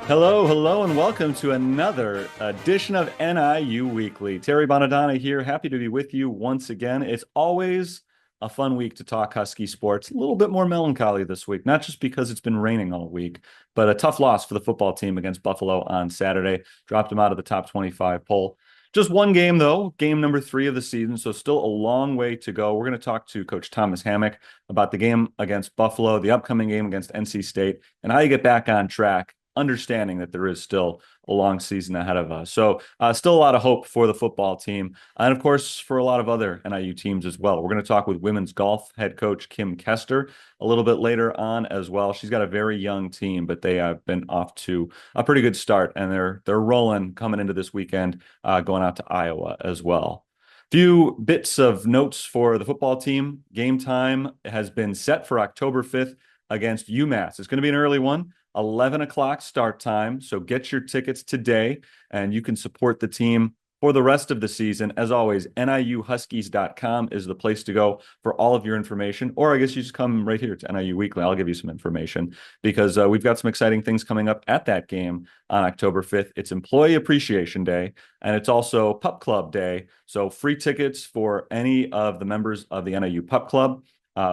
Hello, and welcome to another edition of NIU Weekly. Terry Bonadonna here, happy to be with you once again. It's always a fun week to talk Husky sports. A little bit more melancholy this week, not just because it's been raining all week, but a tough loss for the football team against Buffalo on Saturday. Dropped them out of the top 25 poll. Just one game, though, game number 3 of the season, so still a long way to go. We're going to talk to Coach Thomas Hammock about the game against Buffalo, the upcoming game against NC State, and how you get back on track, understanding that there is still a long season ahead of us. So still a lot of hope for the football team. And of course, for a lot of other NIU teams as well. We're going to talk with women's golf head coach Kim Kester a little bit later on as well. She's got a very young team, but they have been off to a pretty good start, and they're rolling coming into this weekend, going out to Iowa as well. Few bits of notes for the football team. Game time has been set for October 5th against UMass. It's going to be an early one. 11 o'clock start time. So get your tickets today and you can support the team for the rest of the season. As always, NIUHuskies.com is the place to go for all of your information. Or I guess you just come right here to NIU Weekly. I'll give you some information because we've got some exciting things coming up at that game on October 5th. It's Employee Appreciation Day and it's also Pup Club Day. So free tickets for any of the members of the NIU Pup Club.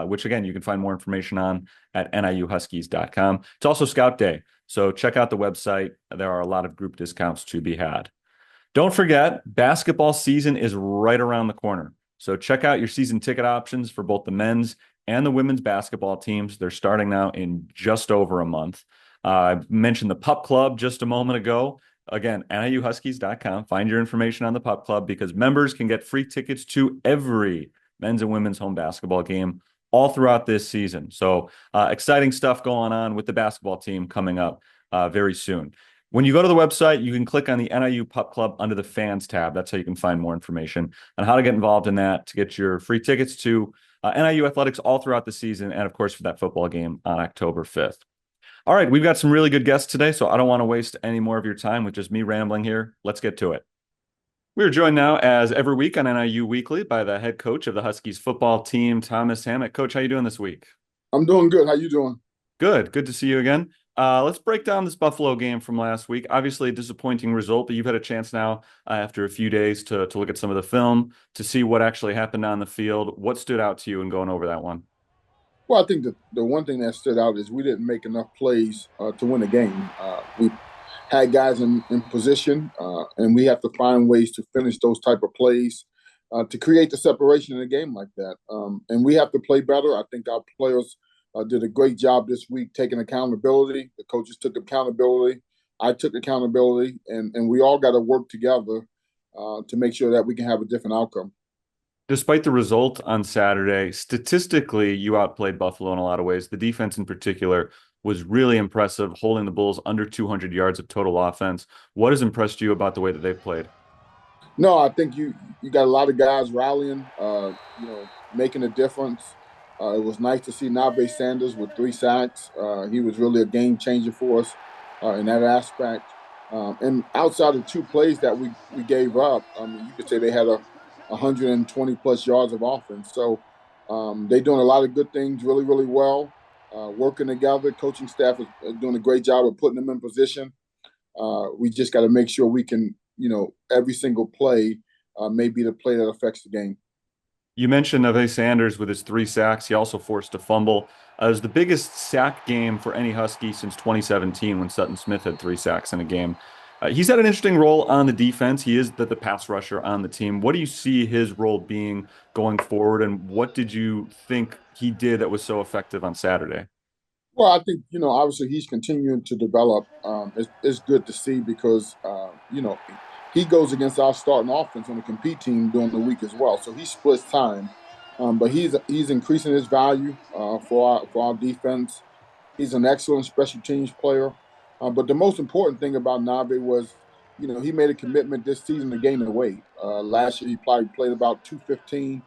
Which, again, you can find more information on at NIUHuskies.com. It's also Scout Day, so check out the website. There are a lot of group discounts to be had. Don't forget, basketball season is right around the corner. So check out your season ticket options for both the men's and the women's basketball teams. They're starting now in just over a month. I mentioned the Pup Club just a moment ago. Again, NIUHuskies.com. Find your information on the Pup Club because members can get free tickets to every men's and women's home basketball game all throughout this season. So exciting stuff going on with the basketball team coming up very soon. When you go to the website, you can click on the NIU Pup Club under the fans tab. That's how you can find more information on how to get involved in that to get your free tickets to NIU athletics all throughout the season. And of course, for that football game on October 5th. All right, we've got some really good guests today, so I don't want to waste any more of your time with just me rambling here. Let's get to it. We're joined now, as every week on NIU Weekly, by the head coach of the Huskies football team, Thomas Hammock. Coach, how you doing this week? I'm doing good. How you doing? Good to see you again. Let's break down this Buffalo game from last week. Obviously, a disappointing result, but you've had a chance now after a few days to look at some of the film, to see what actually happened on the field. What stood out to you in going over that one? Well, I think the one thing that stood out is we didn't make enough plays to win the game. We had guys in position, and we have to find ways to finish those type of plays to create the separation in a game like that. And we have to play better. I think our players did a great job this week taking accountability. The coaches took accountability. I took accountability, and we all got to work together to make sure that we can have a different outcome. Despite the result on Saturday, statistically, you outplayed Buffalo in a lot of ways. The defense in particular was really impressive, holding the Bulls under 200 yards of total offense. What has impressed you about the way that they've played? No, I think you got a lot of guys rallying, making a difference. It was nice to see Nabe Sanders with 3 sacks. He was really a game changer for us in that aspect. And outside of 2 plays that we gave up, you could say they had 120 plus yards of offense. So they're doing a lot of good things really, really well, working together. Coaching staff is doing a great job of putting them in position. We just got to make sure we can, every single play may be the play that affects the game. You mentioned Nabe Sanders with his 3 sacks. He also forced a fumble. It was the biggest sack game for any Husky since 2017 when Sutton Smith had 3 sacks in a game. He's had an interesting role on the defense. He is the pass rusher on the team. What do you see his role being going forward, and what did you think he did that was so effective on Saturday? Well, I think, obviously he's continuing to develop. It's good to see because, he goes against our starting offense on the compete team during the week as well. So he splits time. But he's increasing his value for our defense. He's an excellent special teams player. But the most important thing about Nabe was, he made a commitment this season to gain the weight. Last year he probably played about 215.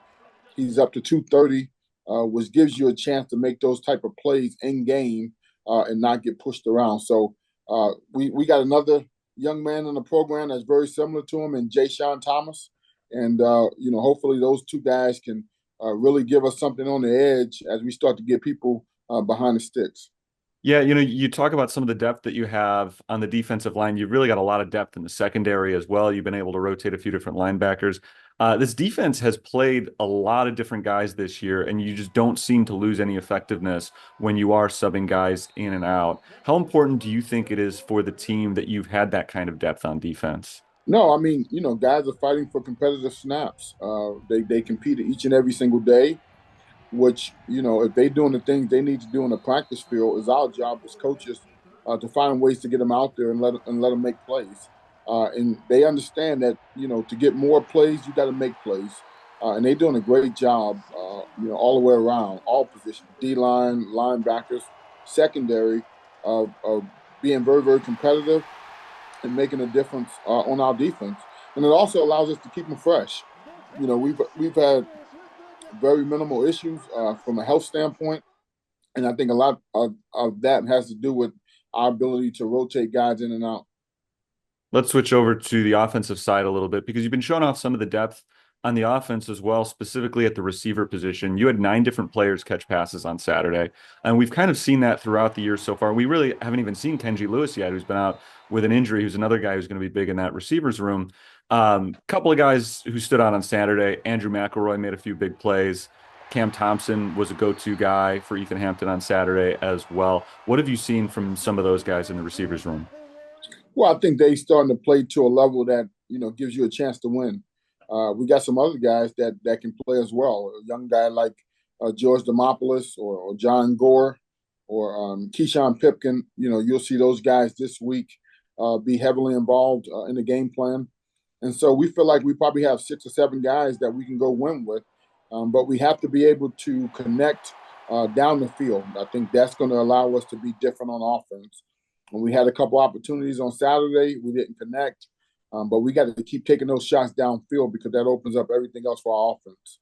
He's up to 230, which gives you a chance to make those type of plays in game and not get pushed around. So we got another young man in the program that's very similar to him, and Jay Sean Thomas. And hopefully those 2 guys can really give us something on the edge as we start to get people behind the sticks. Yeah, you talk about some of the depth that you have on the defensive line. You've really got a lot of depth in the secondary as well. You've been able to rotate a few different linebackers. This defense has played a lot of different guys this year, and you just don't seem to lose any effectiveness when you are subbing guys in and out. How important do you think it is for the team that you've had that kind of depth on defense? No, I mean, guys are fighting for competitive snaps. They compete each and every single day, which, if they're doing the things they need to do in the practice field, is our job as coaches to find ways to get them out there and let them make plays. And they understand that, to get more plays, you got to make plays. And they're doing a great job, all the way around, all positions, D line, linebackers, secondary, of being very, very competitive and making a difference on our defense. And it also allows us to keep them fresh. We've had very minimal issues from a health standpoint, and I think a lot of that has to do with our ability to rotate guys in and out. Let's switch over to the offensive side a little bit because you've been showing off some of the depth on the offense as well, specifically at the receiver position. You had 9 different players catch passes on Saturday, and we've kind of seen that throughout the year so far. We really haven't even seen Kenji Lewis yet, who's been out with an injury, who's another guy who's going to be big in that receivers room. Couple of guys who stood out on Saturday. Andrew McElroy made a few big plays. Cam Thompson was a go-to guy for Ethan Hampton on Saturday as well. What have you seen from some of those guys in the receivers room? Well, I think they starting to play to a level that gives you a chance to win. We got some other guys that can play as well. A young guy like George Demopoulos or John Gore or Keyshawn Pipkin. You'll see those guys this week be heavily involved in the game plan. And so we feel like we probably have 6 or 7 guys that we can go win with. But we have to be able to connect down the field. I think that's going to allow us to be different on offense. And we had a couple opportunities on Saturday. We didn't connect. But we got to keep taking those shots downfield because that opens up everything else for our offense.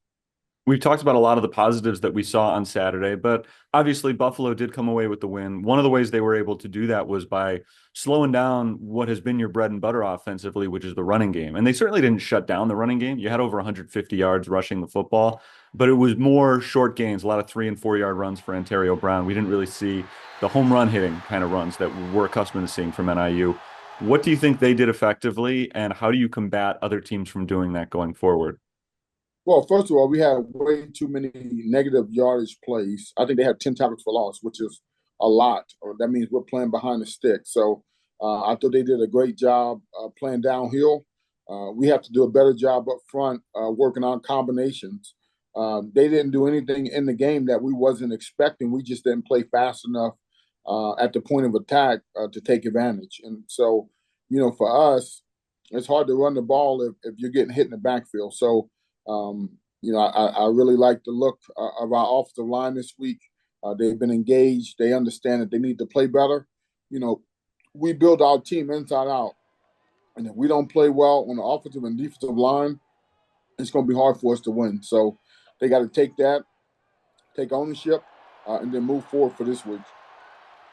We've talked about a lot of the positives that we saw on Saturday, but obviously Buffalo did come away with the win. One of the ways they were able to do that was by slowing down what has been your bread and butter offensively, which is the running game. And they certainly didn't shut down the running game. You had over 150 yards rushing the football, but it was more short gains, a lot of 3 and 4 yard runs for Ontario Brown. We didn't really see the home run hitting kind of runs that we're accustomed to seeing from NIU. What do you think they did effectively, and how do you combat other teams from doing that going forward? Well, first of all, we had way too many negative yardage plays. I think they had 10 tackles for loss, which is a lot. Or that means we're playing behind the stick. So I thought they did a great job playing downhill. We have to do a better job up front working on combinations. They didn't do anything in the game that we wasn't expecting. We just didn't play fast enough at the point of attack to take advantage. And so, for us, it's hard to run the ball if you're getting hit in the backfield. So, I really like the look of our offensive line this week. They've been engaged. They understand that they need to play better. We build our team inside out. And if we don't play well on the offensive and defensive line, it's going to be hard for us to win. So they got to take ownership, and then move forward for this week.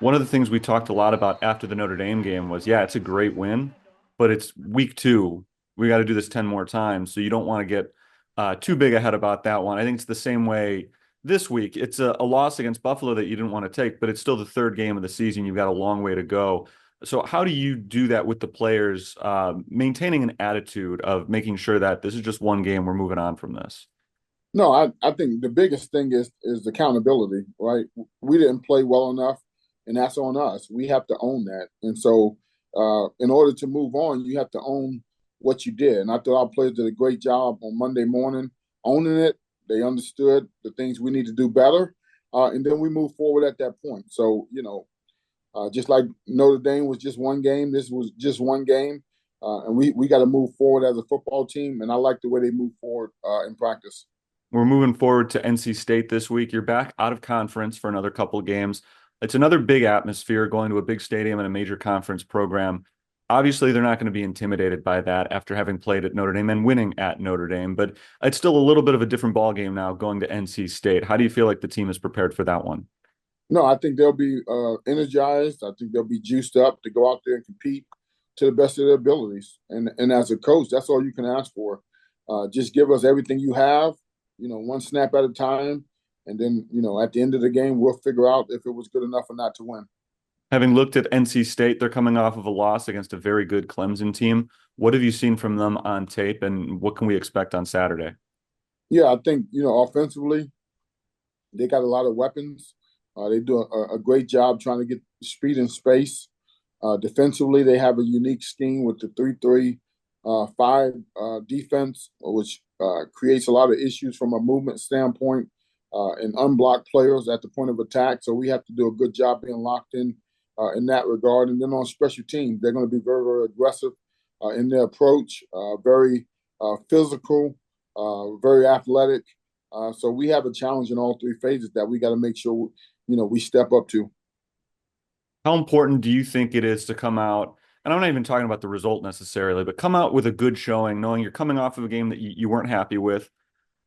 One of the things we talked a lot about after the Notre Dame game was, yeah, it's a great win, but it's week 2. We got to do this 10 more times. So you don't want to get too big ahead about that one. I think it's the same way this week. It's a loss against Buffalo that you didn't want to take, but it's still the 3rd game of the season. You've got a long way to go. So how do you do that with the players, maintaining an attitude of making sure that this is just one game, we're moving on from this? No, I think the biggest thing is accountability, right? We didn't play well enough, and that's on us. We have to own that. And so in order to move on, you have to own what you did. And I thought our players did a great job on Monday morning owning it. They understood the things we need to do better. And then we move forward at that point. So, just like Notre Dame was just one game, this was just one game. And we got to move forward as a football team. And I like the way they move forward in practice. We're moving forward to NC State this week. You're back out of conference for another couple of games. It's another big atmosphere going to a big stadium and a major conference program. Obviously, they're not going to be intimidated by that after having played at Notre Dame and winning at Notre Dame, but it's still a little bit of a different ballgame now going to NC State. How do you feel like the team is prepared for that one? No, I think they'll be energized. I think they'll be juiced up to go out there and compete to the best of their abilities. And as a coach, that's all you can ask for. Just give us everything you have, one snap at a time. And then, at the end of the game, we'll figure out if it was good enough or not to win. Having looked at NC State, they're coming off of a loss against a very good Clemson team. What have you seen from them on tape, and what can we expect on Saturday? Yeah, I think, offensively, they got a lot of weapons. They do a great job trying to get speed and space. Defensively, they have a unique scheme with the 3-3-5 defense, which creates a lot of issues from a movement standpoint and unblocked players at the point of attack. So we have to do a good job being locked in that regard. And then on special teams, they're going to be very, very aggressive in their approach, very physical, very athletic. So we have a challenge in all three phases that we got to make sure we step up to. How important do you think it is to come out? And I'm not even talking about the result necessarily, but come out with a good showing, knowing you're coming off of a game that you weren't happy with.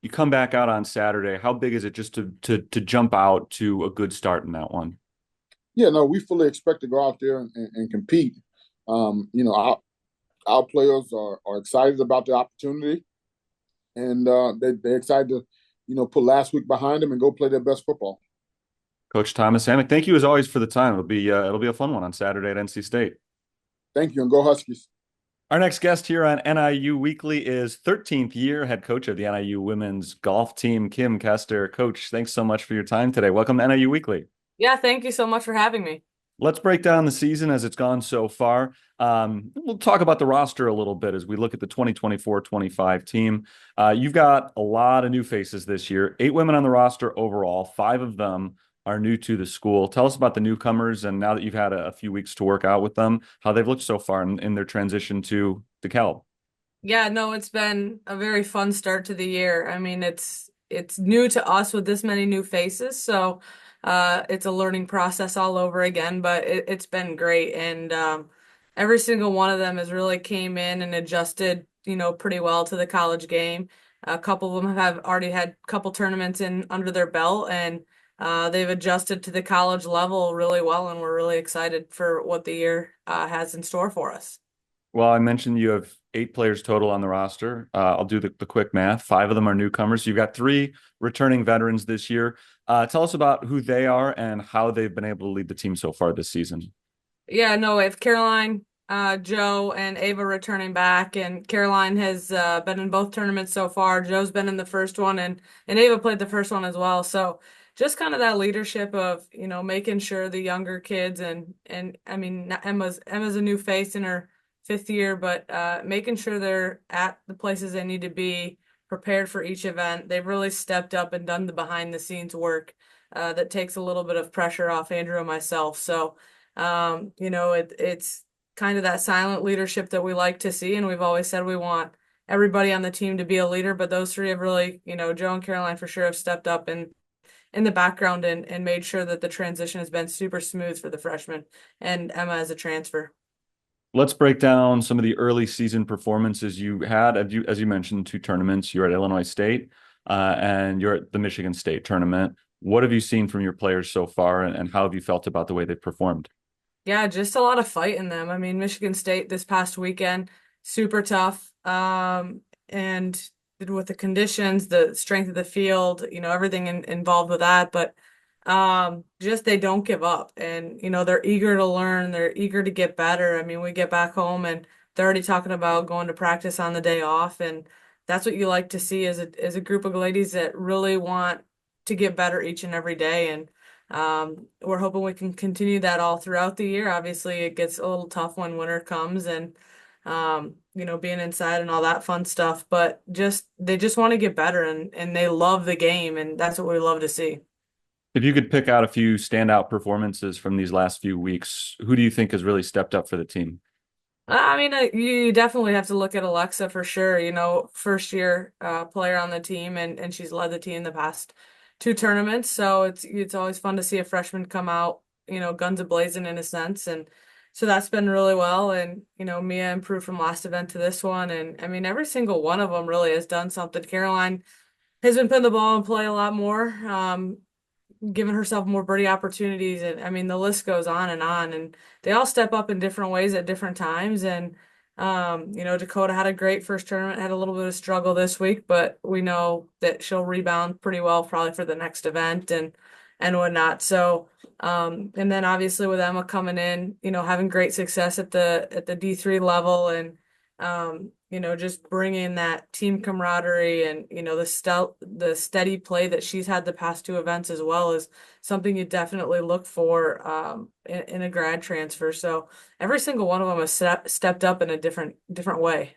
You come back out on Saturday. How big is it just to jump out to a good start in that one? Yeah, no, we fully expect to go out there and compete. Our players are excited about the opportunity, and they're excited to, put last week behind them and go play their best football. Coach Thomas Hammock, thank you as always for the time. It'll be a fun one on Saturday at NC State. Thank you, and go Huskies. Our next guest here on NIU Weekly is 13th year head coach of the NIU women's golf team, Kim Kester. Coach, thanks so much for your time today. Welcome to NIU Weekly. Yeah, thank you so much for having me. Let's break down the season as it's gone so far. We'll talk about the roster a little bit as we look at the 2024-25 team. You've got a lot of new faces this year, 8 women on the roster overall, 5 of them are new to the school. Tell us about the newcomers, and now that you've had a few weeks to work out with them, how they've looked so far in their transition to DeKalb. Yeah, no, it's been a very fun start to the year. I mean, it's new to us with this many new faces, so it's a learning process all over again, but it's been great. And every single one of them has really came in and adjusted, pretty well to the college game. A couple of them have already had a couple tournaments in under their belt, and they've adjusted to the college level really well, and we're really excited for what the year has in store for us. Well, I mentioned you have 8 players total on the roster. I'll do the quick math. 5 of them are newcomers. So you've got 3 returning veterans this year. Tell us about who they are and how they've been able to lead the team so far this season. Yeah, no, if Caroline, Joe, and Ava returning back, and Caroline has been in both tournaments so far. Joe's been in the first one, and Ava played the first one as well. So just kind of that leadership of making sure the younger kids and I mean Emma's a new face in her 5th year, but making sure they're at the places they need to be, prepared for each event. They've really stepped up and done the behind the scenes work that takes a little bit of pressure off Andrew and myself. So. It's kind of that silent leadership that we like to see, and we've always said we want everybody on the team to be a leader, but those 3 have really, Joe and Caroline for sure have stepped up in the background and made sure that the transition has been super smooth for the freshmen and Emma as a transfer. Let's break down some of the early season performances you had. As you mentioned, 2 tournaments. You're at Illinois State and you're at the Michigan State tournament. What have you seen from your players so far, and how have you felt about the way they've performed? Yeah, just a lot of fight in them. I mean, Michigan State this past weekend, super tough. And with the conditions, the strength of the field, everything involved with that. But just they don't give up. And, they're eager to learn. They're eager to get better. I mean, we get back home and they're already talking about going to practice on the day off. And that's what you like to see as a group of ladies that really want to get better each and every day. And we're hoping we can continue that all throughout the year. Obviously, it gets a little tough when winter comes and being inside and all that fun stuff, but they just want to get better and they love the game, and that's what we love to see. If you could pick out a few standout performances from these last few weeks, who do you think has really stepped up for the team? I mean, you definitely have to look at Alexa for sure, first year player on the team, and she's led the team the past 2 tournaments. So it's always fun to see a freshman come out, guns a-blazing in a sense. And so that's been really well. And, Mia improved from last event to this one. And I mean, every single one of them really has done something. Caroline has been putting the ball in play a lot more, giving herself more birdie opportunities. And I mean, the list goes on. And they all step up in different ways at different times. And Dakota had a great first tournament, had a little bit of struggle this week, but we know that she'll rebound pretty well probably for the next event and whatnot. So, and then obviously with Emma coming in, having great success at the D3 level and just bringing that team camaraderie and the steady play that she's had the past two events as well is something you definitely look for in a grad transfer. So every single one of them has stepped up in a different way.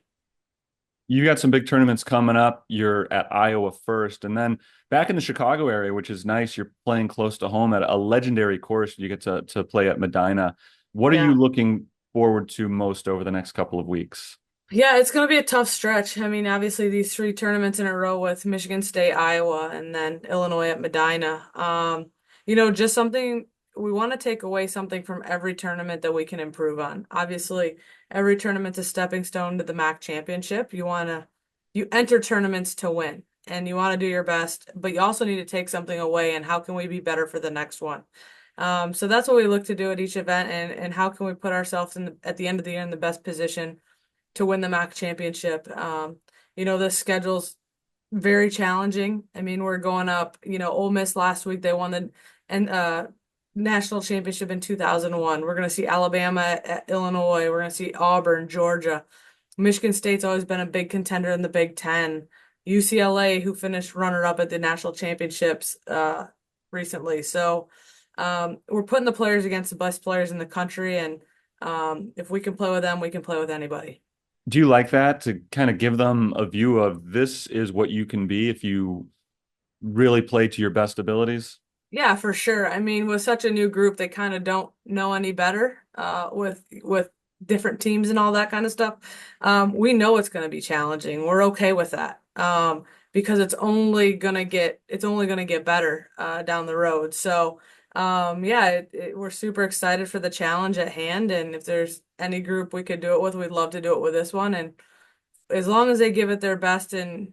You got some big tournaments coming up. You're at Iowa first, and then back in the Chicago area, which is nice. You're playing close to home at a legendary course. You get to play at Medina. What are you Yeah. looking forward to most over the next couple of weeks? Yeah, it's going to be a tough stretch. I mean, obviously these three tournaments in a row with Michigan State, Iowa, and then Illinois at Medina. Just something we want to take away something from every tournament that we can improve on. Obviously, every tournament's a stepping stone to the MAC championship. You enter tournaments to win and you want to do your best, but you also need to take something away and how can we be better for the next one? So that's what we look to do at each event and how can we put ourselves at the end of the year in the best position to win the MAC championship. The schedule's very challenging. I mean, we're going up, Ole Miss last week, they won the and national championship in 2001. We're going to see Alabama at Illinois. We're going to see Auburn, Georgia. Michigan State's always been a big contender in the Big Ten. UCLA, who finished runner-up at the national championships recently. So we're putting the players against the best players in the country, and if we can play with them, we can play with anybody. Do you like that to kind of give them a view of this is what you can be if you really play to your best abilities? Yeah, for sure. I mean, with such a new group, they kind of don't know any better with different teams and all that kind of stuff. We know it's going to be challenging. We're okay with that because it's only gonna get better down the road. So yeah, we're super excited for the challenge at hand, and if there's any group we could do it with, we'd love to do it with this one. And as long as they give it their best and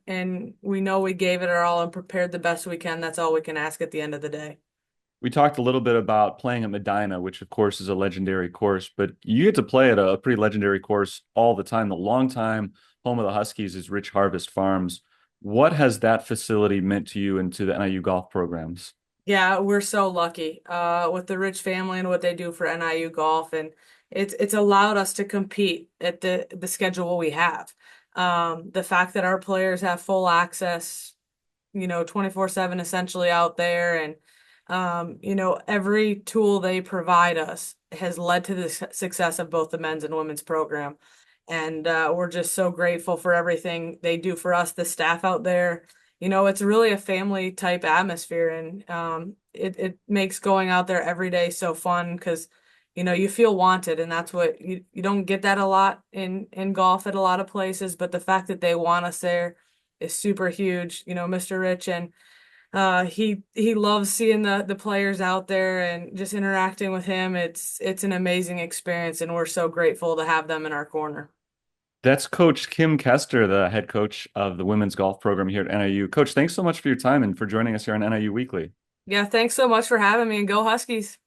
we know we gave it our all and prepared the best we can, that's all we can ask at the end of the day. We talked a little bit about playing at Medina, which of course is a legendary course, but you get to play at a pretty legendary course all the time. The longtime home of the Huskies is Rich Harvest Farms. What has that facility meant to you and to the NIU golf programs? Yeah, we're so lucky with the Rich family and what they do for NIU golf, and it's allowed us to compete at the schedule we have. The fact that our players have full access, 24/7 essentially out there, and every tool they provide us has led to the success of both the men's and women's program. And we're just so grateful for everything they do for us, the staff out there. It's really a family type atmosphere, and it makes going out there every day so fun because you feel wanted, and that's what you don't get that a lot in golf at a lot of places, but the fact that they want us there is super huge. Mr. Rich, and he loves seeing the players out there and just interacting with him. It's an amazing experience, and we're so grateful to have them in our corner. That's Coach Kim Kester, the head coach of the women's golf program here at NIU. Coach, thanks so much for your time and for joining us here on NIU Weekly. Yeah, thanks so much for having me, and go Huskies.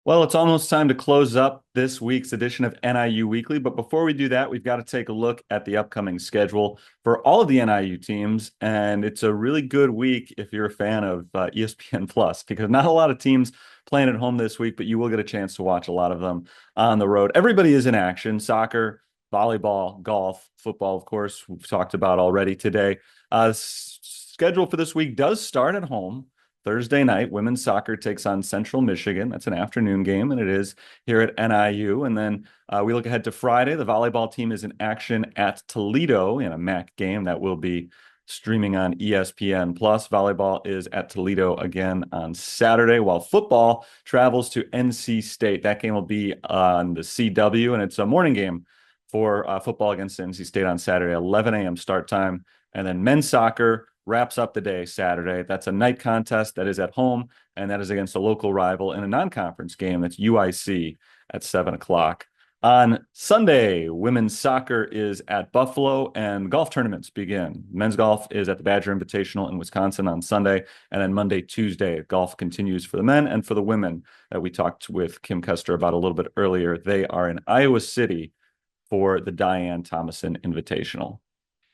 Well, it's almost time to close up this week's edition of NIU Weekly. But before we do that, we've got to take a look at the upcoming schedule for all of the NIU teams. And it's a really good week if you're a fan of ESPN Plus, because not a lot of teams playing at home this week, but you will get a chance to watch a lot of them on the road. Everybody is in action: soccer, volleyball, golf, football, of course, we've talked about already today. Schedule for this week does start at home. Thursday night, women's soccer takes on Central Michigan. That's an afternoon game, and it is here at NIU. And then we look ahead to Friday. The volleyball team is in action at Toledo in a MAC game that will be streaming on ESPN Plus. Volleyball is at Toledo again on Saturday, while football travels to NC State. That game will be on the CW, and it's a morning game for football against NC State on Saturday, 11 a.m. start time. And then men's soccer wraps up the day Saturday. That's a night contest that is at home, and that is against a local rival in a non-conference game. That's UIC at 7 o'clock. On Sunday, women's soccer is at Buffalo, and golf tournaments begin. Men's golf is at the Badger Invitational in Wisconsin on Sunday, and then Monday, Tuesday, golf continues for the men and for the women that we talked with Kim Kester about a little bit earlier. They are in Iowa City for the Diane Thomason Invitational.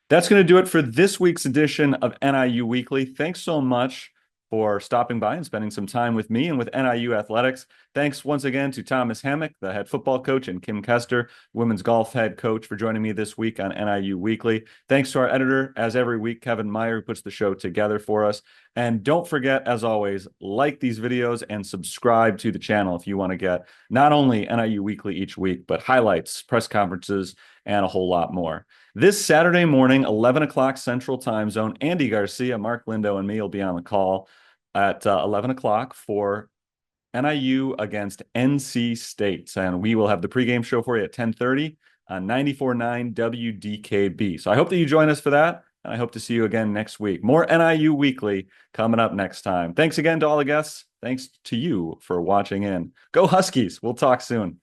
That's going to do it for this week's edition of NIU Weekly. Thanks so much for stopping by and spending some time with me and with NIU Athletics. Thanks once again to Thomas Hammock, the head football coach, and Kim Kester, women's golf head coach, for joining me this week on NIU Weekly. Thanks to our editor, as every week, Kevin Meyer, who puts the show together for us. And don't forget, as always, like these videos and subscribe to the channel if you want to get not only NIU Weekly each week, but highlights, press conferences, and a whole lot more. This Saturday morning, 11 o'clock Central Time Zone, Andy Garcia, Mark Lindo, and me will be on the call at 11 o'clock for NIU against NC State. And we will have the pregame show for you at 10:30 on 94.9 WDKB. So I hope that you join us for that, and I hope to see you again next week. More NIU Weekly coming up next time. Thanks again to all the guests. Thanks to you for watching in. Go Huskies. We'll talk soon.